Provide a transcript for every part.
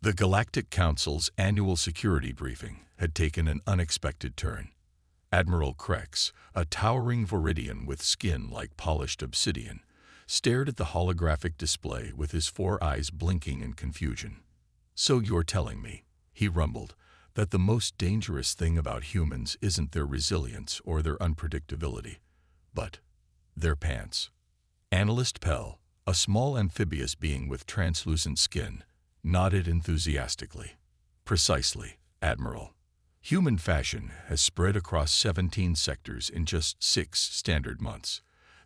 The Galactic Council's annual security briefing had taken an unexpected turn. Admiral Krex, a towering Viridian with skin like polished obsidian, stared at the holographic display with his four eyes blinking in confusion. "So you're telling me," he rumbled, "that the most dangerous thing about humans isn't their resilience or their unpredictability, but their pants." Analyst Pell, a small amphibious being with translucent skin, nodded enthusiastically. "Precisely, Admiral. Human fashion has spread across 17 sectors in just 6 standard months.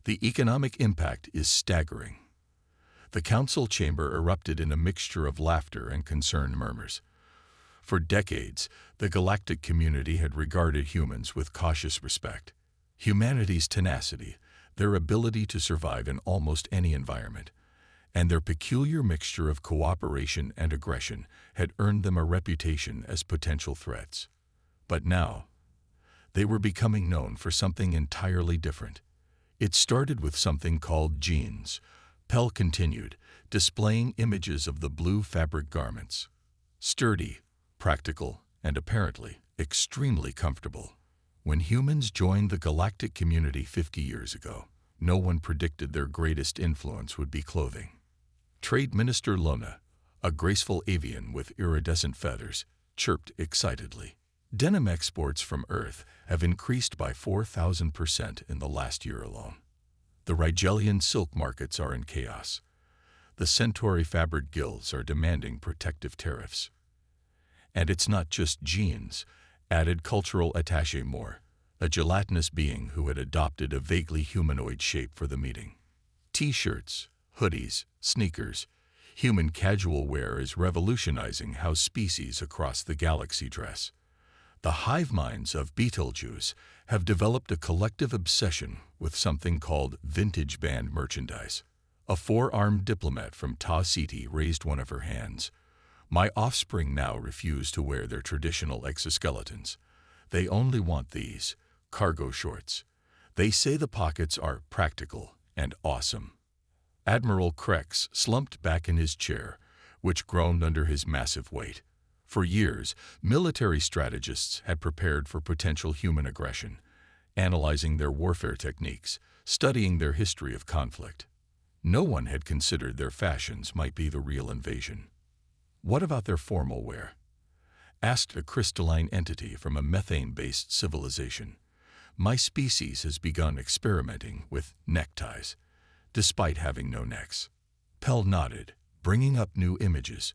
The economic impact is staggering." The council chamber erupted in a mixture of laughter and concerned murmurs. For decades, the galactic community had regarded humans with cautious respect. Humanity's tenacity, their ability to survive in almost any environment, and their peculiar mixture of cooperation and aggression had earned them a reputation as potential threats. But now, they were becoming known for something entirely different. It started with something called genes, Pell continued, displaying images of the blue fabric garments. Sturdy, practical, and apparently extremely comfortable. When humans joined the galactic community 50 years ago, no one predicted their greatest influence would be clothing. Trade Minister Lona, a graceful avian with iridescent feathers, chirped excitedly. "Denim exports from Earth have increased by 4,000% in the last year alone. The Rigelian silk markets are in chaos. The Centauri fabric guilds are demanding protective tariffs. And it's not just jeans," added cultural attaché Moore, a gelatinous being who had adopted a vaguely humanoid shape for the meeting. T-shirts, hoodies, sneakers, human casual wear is revolutionizing how species across the galaxy dress. The hive minds of Betelgeuse have developed a collective obsession with something called vintage band merchandise. A four-armed diplomat from Ta Ceti raised one of her hands. "My offspring now refuse to wear their traditional exoskeletons. They only want these cargo shorts. They say the pockets are practical and awesome." Admiral Krex slumped back in his chair, which groaned under his massive weight. For years, military strategists had prepared for potential human aggression, analyzing their warfare techniques, studying their history of conflict. No one had considered their fashions might be the real invasion. "What about their formal wear?" asked a crystalline entity from a methane-based civilization. "My species has begun experimenting with neckties, despite having no necks." Pell nodded, bringing up new images.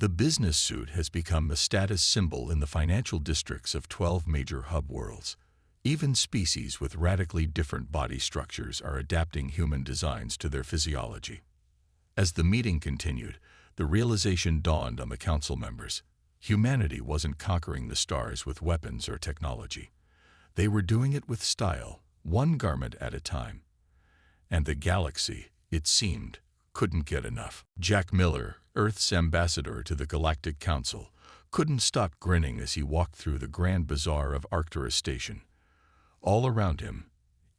The business suit has become a status symbol in the financial districts of 12 major hub worlds. Even species with radically different body structures are adapting human designs to their physiology. As the meeting continued, the realization dawned on the council members. Humanity wasn't conquering the stars with weapons or technology. They were doing it with style, one garment at a time. And the galaxy, it seemed, couldn't get enough. Jack Miller, Earth's ambassador to the Galactic Council, couldn't stop grinning as he walked through the Grand Bazaar of Arcturus Station. All around him,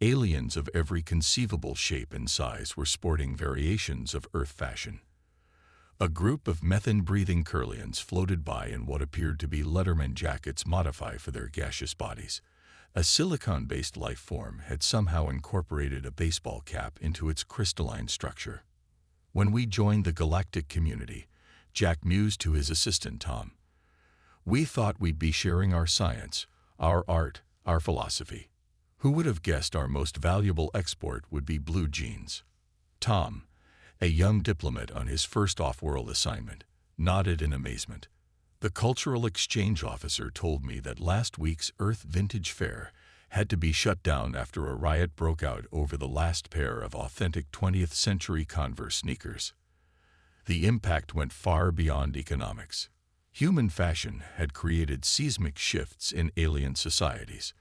aliens of every conceivable shape and size were sporting variations of Earth fashion. A group of methane-breathing Curlians floated by in what appeared to be Letterman jackets modified for their gaseous bodies. A silicon-based life form had somehow incorporated a baseball cap into its crystalline structure. When we joined the galactic community, Jack mused to his assistant Tom, "We thought we'd be sharing our science, our art, our philosophy. Who would have guessed our most valuable export would be blue jeans?" Tom, a young diplomat on his first off-world assignment, nodded in amazement. "The cultural exchange officer told me that last week's Earth Vintage Fair had to be shut down after a riot broke out over the last pair of authentic 20th century Converse sneakers." The impact went far beyond economics. Human fashion had created seismic shifts in alien societies.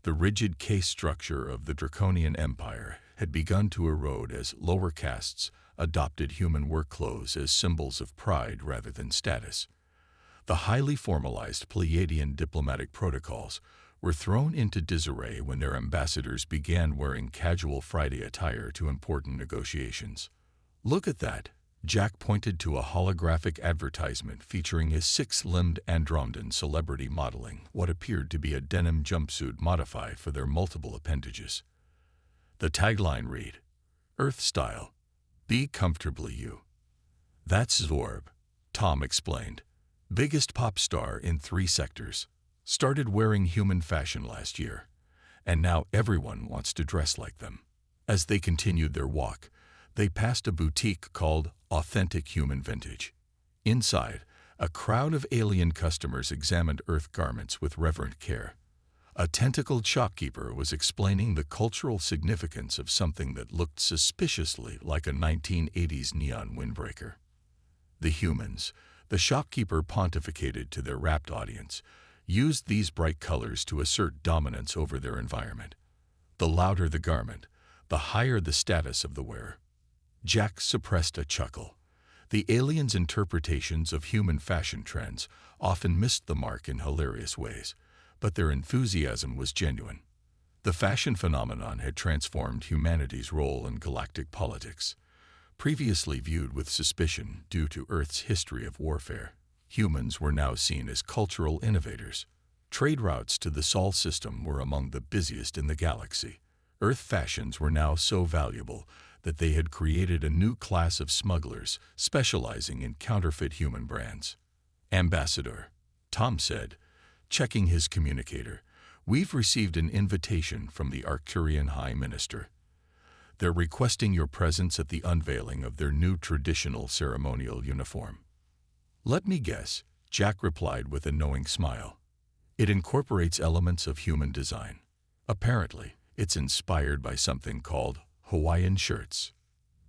The rigid caste structure of the Draconian Empire had begun to erode as lower castes adopted human work clothes as symbols of pride rather than status. The highly formalized Pleiadian diplomatic protocols were thrown into disarray when their ambassadors began wearing casual Friday attire to important negotiations. "Look at that," Jack pointed to a holographic advertisement featuring a six-limbed Andromedan celebrity modeling what appeared to be a denim jumpsuit modified for their multiple appendages. The tagline read, "Earth Style, Be Comfortably You." "That's Zorb," Tom explained. "Biggest pop star in 3 sectors. Started wearing human fashion last year, and now everyone wants to dress like them." As they continued their walk, they passed a boutique called Authentic Human Vintage. Inside, a crowd of alien customers examined Earth garments with reverent care. A tentacled shopkeeper was explaining the cultural significance of something that looked suspiciously like a 1980s neon windbreaker. The humans, the shopkeeper pontificated to their rapt audience, used these bright colors to assert dominance over their environment. The louder the garment, the higher the status of the wearer. Jack suppressed a chuckle. The aliens' interpretations of human fashion trends often missed the mark in hilarious ways, but their enthusiasm was genuine. The fashion phenomenon had transformed humanity's role in galactic politics. Previously viewed with suspicion due to Earth's history of warfare, humans were now seen as cultural innovators. Trade routes to the Sol system were among the busiest in the galaxy. Earth fashions were now so valuable that they had created a new class of smugglers specializing in counterfeit human brands. "Ambassador," Tom said, checking his communicator, "we've received an invitation from the Arcturian High Minister. They're requesting your presence at the unveiling of their new traditional ceremonial uniform." "Let me guess," Jack replied with a knowing smile. "It incorporates elements of human design. Apparently, it's inspired by something called Hawaiian shirts."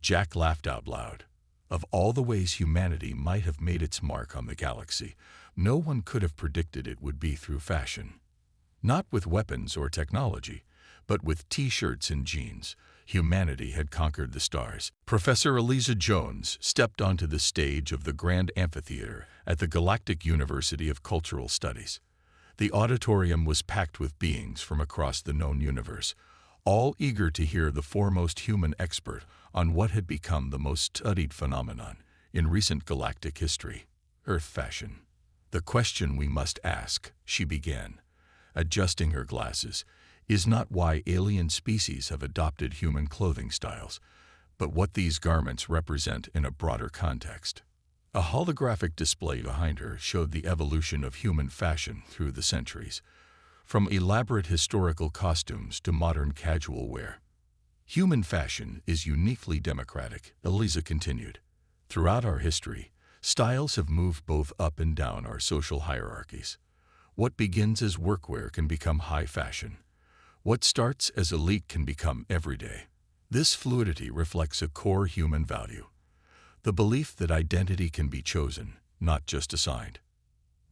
Jack laughed out loud. Of all the ways humanity might have made its mark on the galaxy, no one could have predicted it would be through fashion. Not with weapons or technology, but with t-shirts and jeans, humanity had conquered the stars. Professor Eliza Jones stepped onto the stage of the Grand Amphitheater at the Galactic University of Cultural Studies. The auditorium was packed with beings from across the known universe, all eager to hear the foremost human expert on what had become the most studied phenomenon in recent galactic history, Earth fashion. "The question we must ask," she began, adjusting her glasses, "is not why alien species have adopted human clothing styles, but what these garments represent in a broader context." A holographic display behind her showed the evolution of human fashion through the centuries, from elaborate historical costumes to modern casual wear. "Human fashion is uniquely democratic," Eliza continued. "Throughout our history, styles have moved both up and down our social hierarchies. What begins as workwear can become high fashion. What starts as elite can become everyday. This fluidity reflects a core human value: the belief that identity can be chosen, not just assigned.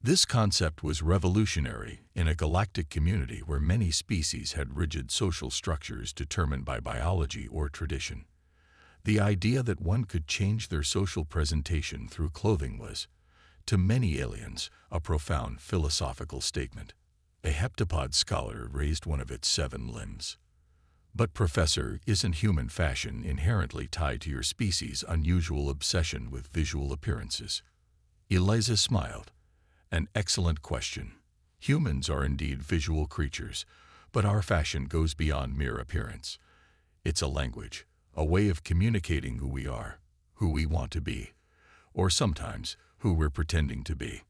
This concept was revolutionary in a galactic community where many species had rigid social structures determined by biology or tradition. The idea that one could change their social presentation through clothing was, to many aliens, a profound philosophical statement. A heptapod scholar raised one of its 7 limbs. "But Professor, isn't human fashion inherently tied to your species' unusual obsession with visual appearances?" Eliza smiled. "An excellent question. Humans are indeed visual creatures, but our fashion goes beyond mere appearance. It's a language, a way of communicating who we are, who we want to be, or sometimes who we're pretending to be."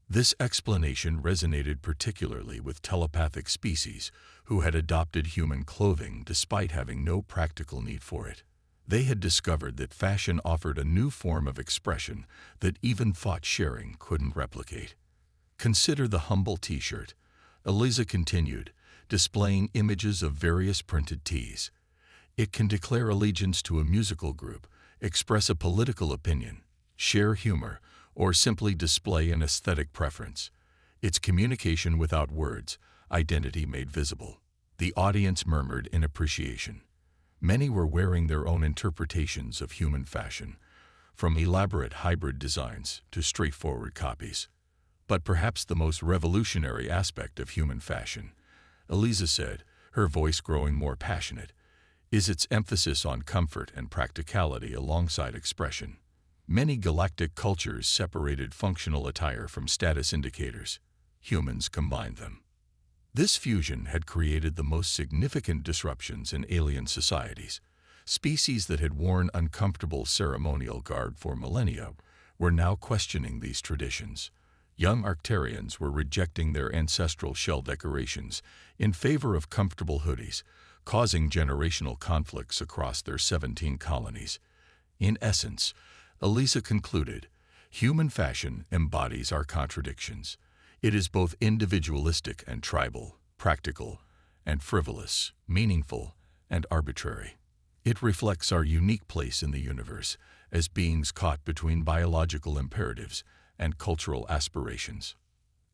This explanation resonated particularly with telepathic species who had adopted human clothing despite having no practical need for it. They had discovered that fashion offered a new form of expression that even thought sharing couldn't replicate. "Consider the humble t-shirt," Eliza continued, displaying images of various printed tees. "It can declare allegiance to a musical group, express a political opinion, share humor, or simply display an aesthetic preference. It's communication without words, identity made visible." The audience murmured in appreciation. Many were wearing their own interpretations of human fashion, from elaborate hybrid designs to straightforward copies. "But perhaps the most revolutionary aspect of human fashion," Eliza said, her voice growing more passionate, "is its emphasis on comfort and practicality alongside expression. Many galactic cultures separated functional attire from status indicators. Humans combined them. This fusion had created the most significant disruptions in alien societies. Species that had worn uncomfortable ceremonial garb for millennia were now questioning these traditions. Young Arcturians were rejecting their ancestral shell decorations in favor of comfortable hoodies, causing generational conflicts across their 17 colonies. In essence, Elisa concluded, human fashion embodies our contradictions. It is both individualistic and tribal, practical and frivolous, meaningful and arbitrary. It reflects our unique place in the universe as beings caught between biological imperatives and cultural aspirations.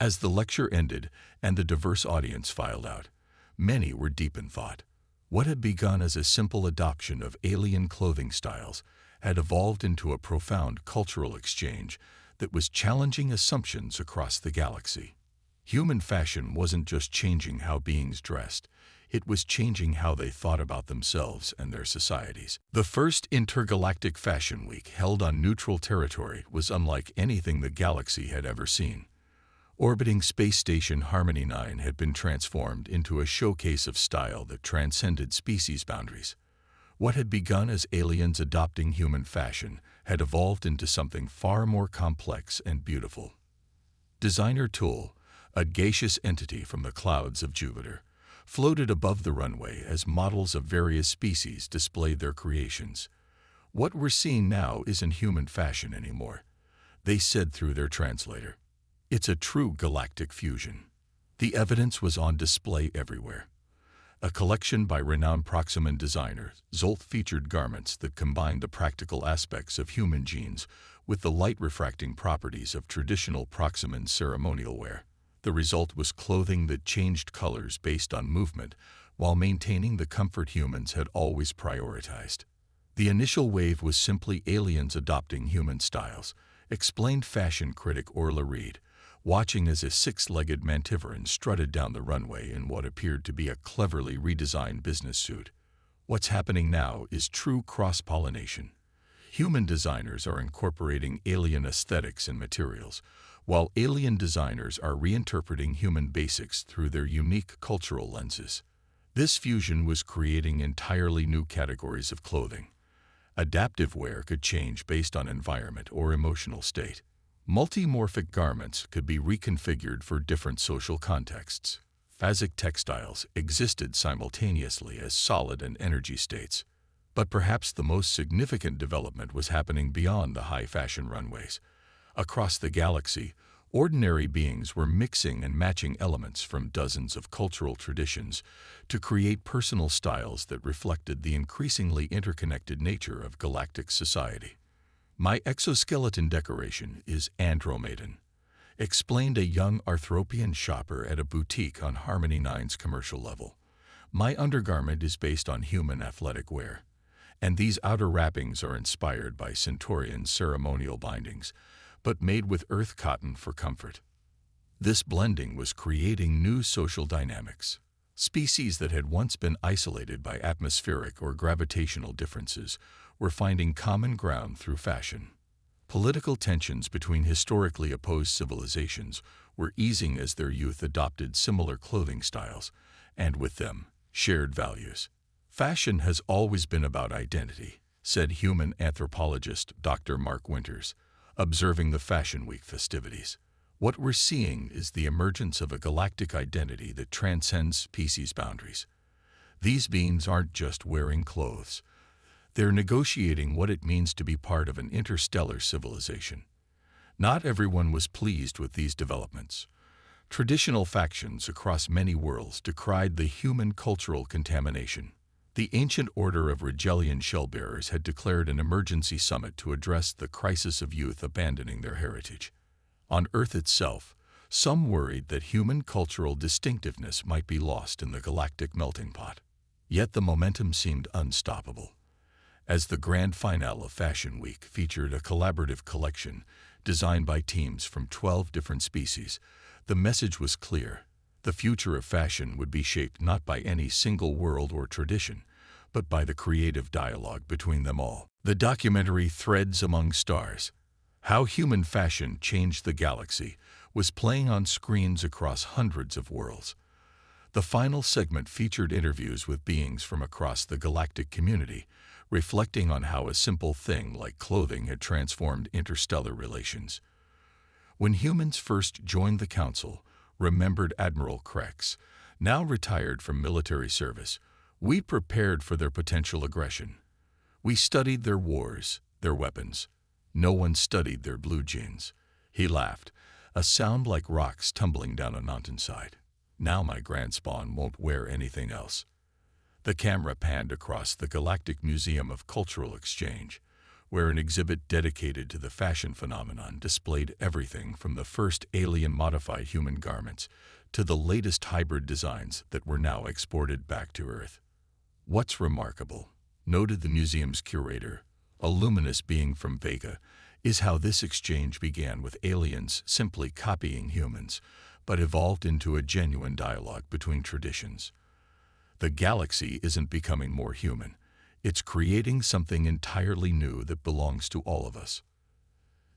As the lecture ended and the diverse audience filed out, many were deep in thought. What had begun as a simple adoption of alien clothing styles had evolved into a profound cultural exchange that was challenging assumptions across the galaxy. Human fashion wasn't just changing how beings dressed, it was changing how they thought about themselves and their societies. The first intergalactic fashion week held on neutral territory was unlike anything the galaxy had ever seen. Orbiting space station Harmony 9 had been transformed into a showcase of style that transcended species boundaries. What had begun as aliens adopting human fashion had evolved into something far more complex and beautiful. Designer Tool, a gaseous entity from the clouds of Jupiter, floated above the runway as models of various species displayed their creations. "What we're seeing now isn't human fashion anymore," they said through their translator. "It's a true galactic fusion." The evidence was on display everywhere. A collection by renowned Proximan designer, Zolt featured garments that combined the practical aspects of human genes with the light-refracting properties of traditional Proximan ceremonial wear. The result was clothing that changed colors based on movement while maintaining the comfort humans had always prioritized. The initial wave was simply aliens adopting human styles, explained fashion critic Orla Reed, watching as a six-legged mantivoran strutted down the runway in what appeared to be a cleverly redesigned business suit. What's happening now is true cross-pollination. Human designers are incorporating alien aesthetics and materials, while alien designers are reinterpreting human basics through their unique cultural lenses. This fusion was creating entirely new categories of clothing. Adaptive wear could change based on environment or emotional state. Multimorphic garments could be reconfigured for different social contexts. Phasic textiles existed simultaneously as solid and energy states. But perhaps the most significant development was happening beyond the high-fashion runways. Across the galaxy, ordinary beings were mixing and matching elements from dozens of cultural traditions to create personal styles that reflected the increasingly interconnected nature of galactic society. "My exoskeleton decoration is Andromadan," explained a young Arthropian shopper at a boutique on Harmony 9's commercial level. "My undergarment is based on human athletic wear, and these outer wrappings are inspired by Centaurian ceremonial bindings, but made with earth cotton for comfort." This blending was creating new social dynamics. Species that had once been isolated by atmospheric or gravitational differences were finding common ground through fashion. Political tensions between historically opposed civilizations were easing as their youth adopted similar clothing styles, and with them, shared values. "Fashion has always been about identity," said human anthropologist Dr. Mark Winters, observing the Fashion Week festivities. "What we're seeing is the emergence of a galactic identity that transcends species boundaries. These beings aren't just wearing clothes. They're negotiating what it means to be part of an interstellar civilization." Not everyone was pleased with these developments. Traditional factions across many worlds decried the human cultural contamination. The ancient order of Rigelian shellbearers had declared an emergency summit to address the crisis of youth abandoning their heritage. On Earth itself, some worried that human cultural distinctiveness might be lost in the galactic melting pot. Yet the momentum seemed unstoppable. As the grand finale of Fashion Week featured a collaborative collection designed by teams from 12 different species, the message was clear. The future of fashion would be shaped not by any single world or tradition, but by the creative dialogue between them all. The documentary Threads Among Stars: How Human Fashion Changed the Galaxy was playing on screens across hundreds of worlds. The final segment featured interviews with beings from across the galactic community, reflecting on how a simple thing like clothing had transformed interstellar relations. When humans first joined the Council, remembered Admiral Krex, now retired from military service, we prepared for their potential aggression. We studied their wars, their weapons. No one studied their blue jeans. He laughed, a sound like rocks tumbling down a mountainside. Now my grandspawn won't wear anything else. The camera panned across the Galactic Museum of Cultural Exchange, where an exhibit dedicated to the fashion phenomenon displayed everything from the first alien-modified human garments to the latest hybrid designs that were now exported back to Earth. "What's remarkable," noted the museum's curator, a luminous being from Vega, "is how this exchange began with aliens simply copying humans, but evolved into a genuine dialogue between traditions. The galaxy isn't becoming more human. It's creating something entirely new that belongs to all of us."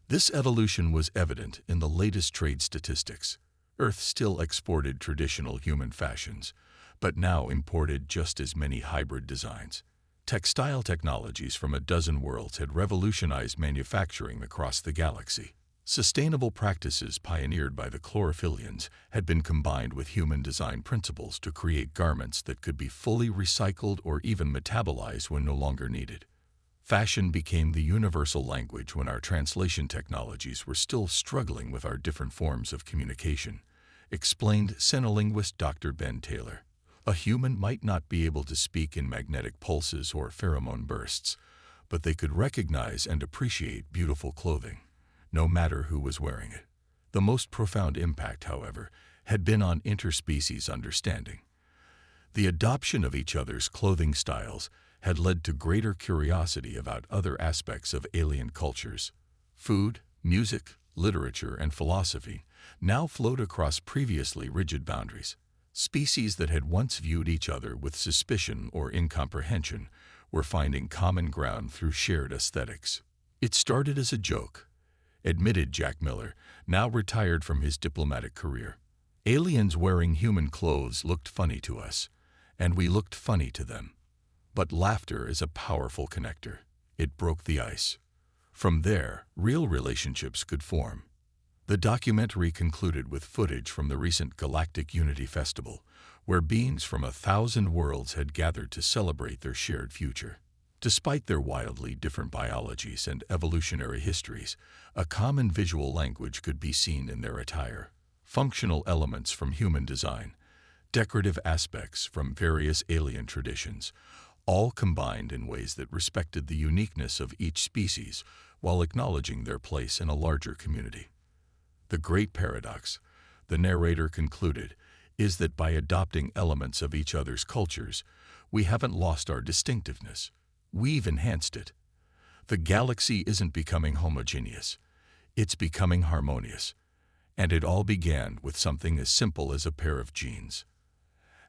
This evolution was evident in the latest trade statistics. Earth still exported traditional human fashions, but now imported just as many hybrid designs. Textile technologies from a dozen worlds had revolutionized manufacturing across the galaxy. Sustainable practices pioneered by the chlorophyllians had been combined with human design principles to create garments that could be fully recycled or even metabolized when no longer needed. Fashion became the universal language when our translation technologies were still struggling with our different forms of communication, explained senolinguist Dr. Ben Taylor. A human might not be able to speak in magnetic pulses or pheromone bursts, but they could recognize and appreciate beautiful clothing, no matter who was wearing it. The most profound impact, however, had been on interspecies understanding. The adoption of each other's clothing styles had led to greater curiosity about other aspects of alien cultures. Food, music, literature, and philosophy now flowed across previously rigid boundaries. Species that had once viewed each other with suspicion or incomprehension were finding common ground through shared aesthetics. "It started as a joke," admitted Jack Miller, now retired from his diplomatic career. "Aliens wearing human clothes looked funny to us, and we looked funny to them. But laughter is a powerful connector. It broke the ice. From there, real relationships could form." The documentary concluded with footage from the recent Galactic Unity Festival, where beings from 1,000 worlds had gathered to celebrate their shared future. Despite their wildly different biologies and evolutionary histories, a common visual language could be seen in their attire. Functional elements from human design, decorative aspects from various alien traditions, all combined in ways that respected the uniqueness of each species while acknowledging their place in a larger community. "The great paradox," the narrator concluded, "is that by adopting elements of each other's cultures, we haven't lost our distinctiveness. We've enhanced it. The galaxy isn't becoming homogeneous. It's becoming harmonious. And it all began with something as simple as a pair of jeans."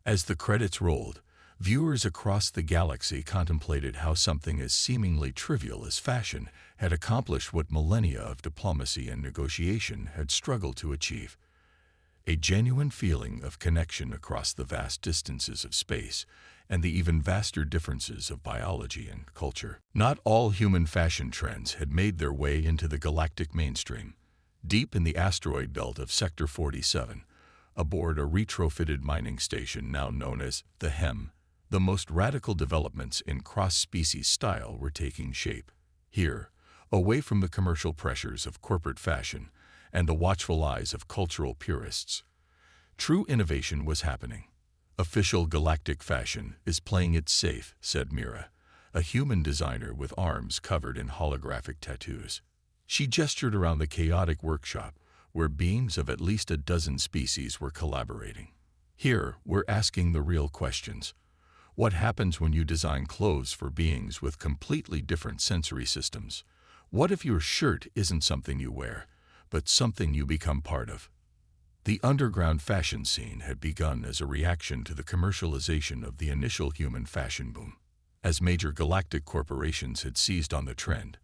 As the credits rolled, viewers across the galaxy contemplated how something as seemingly trivial as fashion had accomplished what millennia of diplomacy and negotiation had struggled to achieve: a genuine feeling of connection across the vast distances of space and the even vaster differences of biology and culture. Not all human fashion trends had made their way into the galactic mainstream. Deep in the asteroid belt of Sector 47, aboard a retrofitted mining station now known as the HEM, the most radical developments in cross-species style were taking shape. Here, away from the commercial pressures of corporate fashion and the watchful eyes of cultural purists, true innovation was happening. "Official galactic fashion is playing it safe," said Mira, a human designer with arms covered in holographic tattoos. She gestured around the chaotic workshop, where beings of at least a dozen species were collaborating. "Here, we're asking the real questions. What happens when you design clothes for beings with completely different sensory systems? What if your shirt isn't something you wear, but something you become part of?" The underground fashion scene had begun as a reaction to the commercialization of the initial human fashion boom. As major galactic corporations had seized on the trend,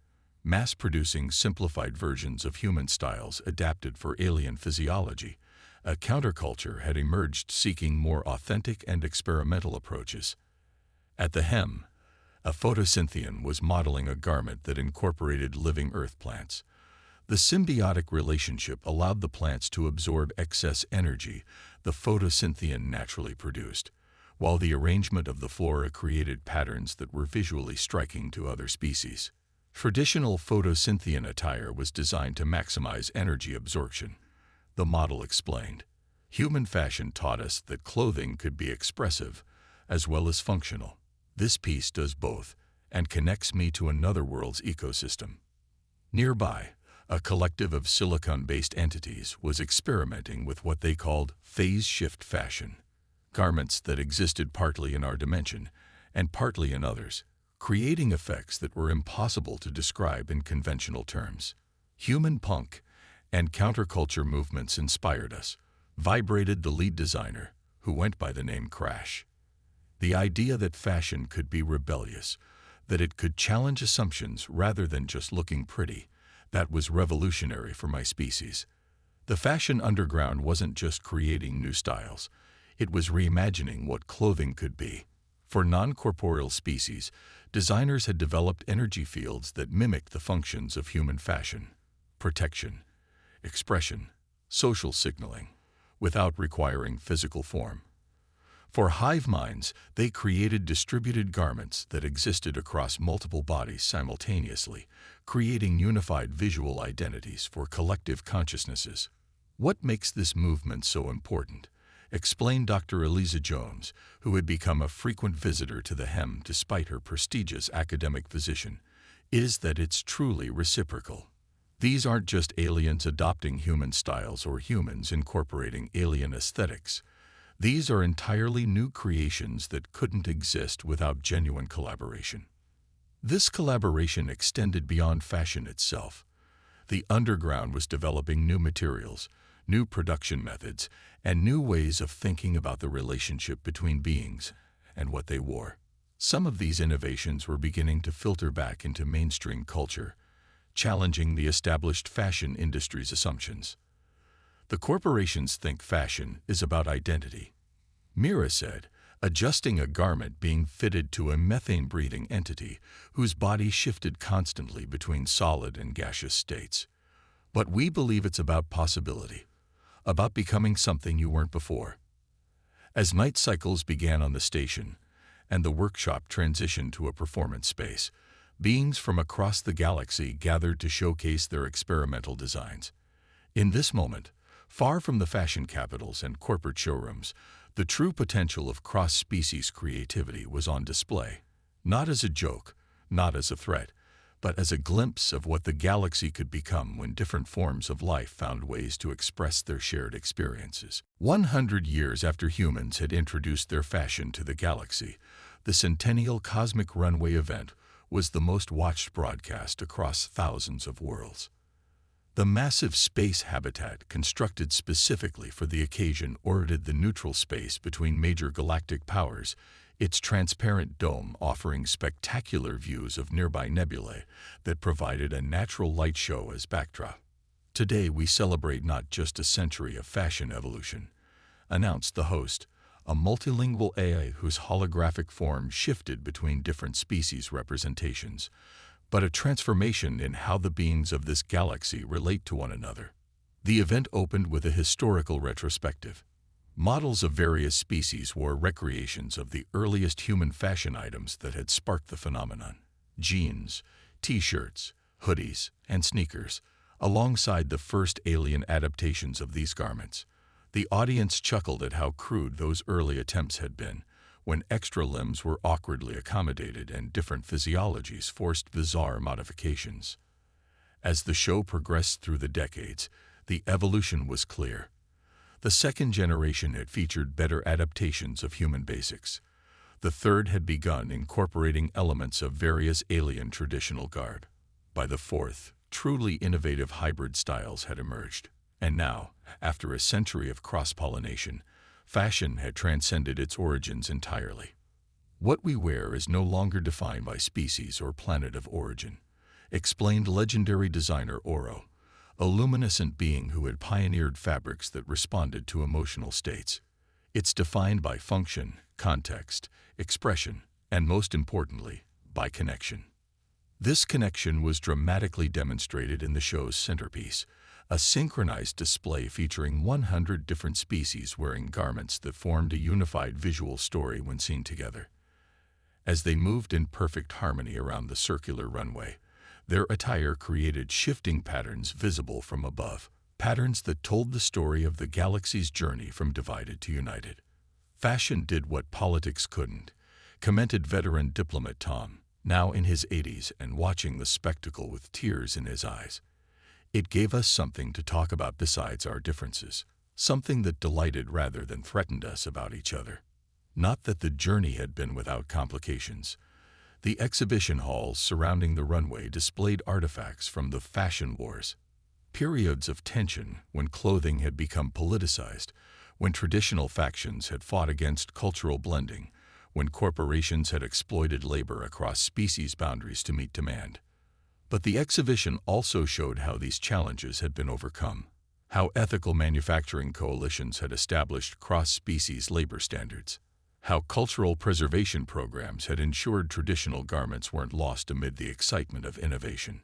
mass-producing simplified versions of human styles adapted for alien physiology, a counterculture had emerged seeking more authentic and experimental approaches. At the hem, a photosyntheon was modeling a garment that incorporated living earth plants. The symbiotic relationship allowed the plants to absorb excess energy the photosyntheon naturally produced, while the arrangement of the flora created patterns that were visually striking to other species. Traditional photosyntheon attire was designed to maximize energy absorption. The model explained. Human fashion taught us that clothing could be expressive as well as functional. This piece does both and connects me to another world's ecosystem. Nearby, a collective of silicon-based entities was experimenting with what they called phase shift fashion, garments that existed partly in our dimension and partly in others, creating effects that were impossible to describe in conventional terms. Human punk and counterculture movements inspired us, vibrated the lead designer, who went by the name Crash. The idea that fashion could be rebellious, that it could challenge assumptions rather than just looking pretty, that was revolutionary for my species. The fashion underground wasn't just creating new styles, it was reimagining what clothing could be. For non-corporeal species, designers had developed energy fields that mimicked the functions of human fashion: protection, expression, social signaling, without requiring physical form. For hive minds, they created distributed garments that existed across multiple bodies simultaneously, creating unified visual identities for collective consciousnesses. What makes this movement so important? Explained Dr. Eliza Jones, who had become a frequent visitor to the HEM despite her prestigious academic position, is that it's truly reciprocal. These aren't just aliens adopting human styles or humans incorporating alien aesthetics. These are entirely new creations that couldn't exist without genuine collaboration. This collaboration extended beyond fashion itself. The underground was developing new materials, new production methods, and new ways of thinking about the relationship between beings and what they wore. Some of these innovations were beginning to filter back into mainstream culture, challenging the established fashion industry's assumptions. The corporations think fashion is about identity. Mira said, adjusting a garment being fitted to a methane-breathing entity whose body shifted constantly between solid and gaseous states. But we believe it's about possibility, about becoming something you weren't before. As night cycles began on the station, and the workshop transitioned to a performance space, beings from across the galaxy gathered to showcase their experimental designs. In this moment, far from the fashion capitals and corporate showrooms, the true potential of cross-species creativity was on display, not as a joke, not as a threat, but as a glimpse of what the galaxy could become when different forms of life found ways to express their shared experiences. 100 years after humans had introduced their fashion to the galaxy, the Centennial Cosmic Runway event was the most watched broadcast across thousands of worlds. The massive space habitat constructed specifically for the occasion orbited the neutral space between major galactic powers, its transparent dome offering spectacular views of nearby nebulae that provided a natural light show as backdrop. Today we celebrate not just a century of fashion evolution, announced the host, a multilingual AI whose holographic form shifted between different species representations, but a transformation in how the beings of this galaxy relate to one another. The event opened with a historical retrospective. Models of various species wore recreations of the earliest human fashion items that had sparked the phenomenon: jeans, t-shirts, hoodies, and sneakers, alongside the first alien adaptations of these garments. The audience chuckled at how crude those early attempts had been, when extra limbs were awkwardly accommodated and different physiologies forced bizarre modifications. As the show progressed through the decades, the evolution was clear. The second generation had featured better adaptations of human basics. The third had begun incorporating elements of various alien traditional garb. By the fourth, truly innovative hybrid styles had emerged. And now, after a century of cross-pollination, fashion had transcended its origins entirely. What we wear is no longer defined by species or planet of origin, explained legendary designer Oro, a luminescent being who had pioneered fabrics that responded to emotional states. It's defined by function, context, expression, and most importantly, by connection. This connection was dramatically demonstrated in the show's centerpiece, a synchronized display featuring 100 different species wearing garments that formed a unified visual story when seen together. As they moved in perfect harmony around the circular runway, their attire created shifting patterns visible from above, patterns that told the story of the galaxy's journey from divided to united. Fashion did what politics couldn't, commented veteran diplomat Tom, now in his 80s and watching the spectacle with tears in his eyes. It gave us something to talk about besides our differences, something that delighted rather than threatened us about each other. Not that the journey had been without complications. The exhibition halls surrounding the runway displayed artifacts from the fashion wars, periods of tension when clothing had become politicized, when traditional factions had fought against cultural blending, when corporations had exploited labor across species boundaries to meet demand. But the exhibition also showed how these challenges had been overcome, how ethical manufacturing coalitions had established cross-species labor standards, how cultural preservation programs had ensured traditional garments weren't lost amid the excitement of innovation,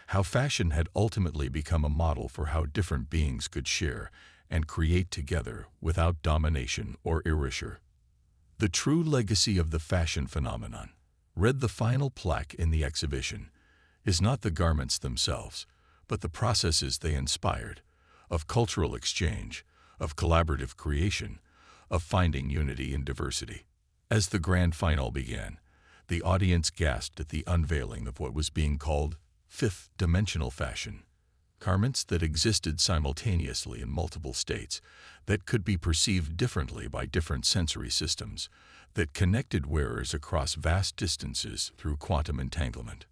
how fashion had ultimately become a model for how different beings could share and create together without domination or erasure. The true legacy of the fashion phenomenon, read the final plaque in the exhibition, is not the garments themselves, but the processes they inspired, of cultural exchange, of collaborative creation, of finding unity in diversity. As the grand final began, the audience gasped at the unveiling of what was being called fifth-dimensional fashion, garments that existed simultaneously in multiple states, that could be perceived differently by different sensory systems, that connected wearers across vast distances through quantum entanglement.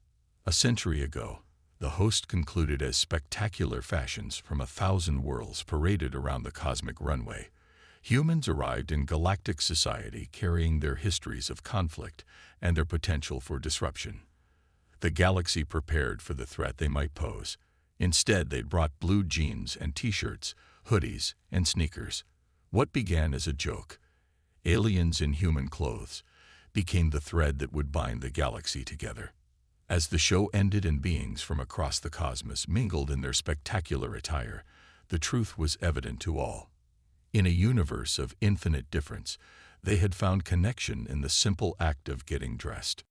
A century ago, the host concluded as spectacular fashions from 1,000 worlds paraded around the cosmic runway. Humans arrived in galactic society carrying their histories of conflict and their potential for disruption. The galaxy prepared for the threat they might pose. Instead, they brought blue jeans and t-shirts, hoodies, and sneakers. What began as a joke, aliens in human clothes, became the thread that would bind the galaxy together. As the show ended and beings from across the cosmos mingled in their spectacular attire, the truth was evident to all. In a universe of infinite difference, they had found connection in the simple act of getting dressed.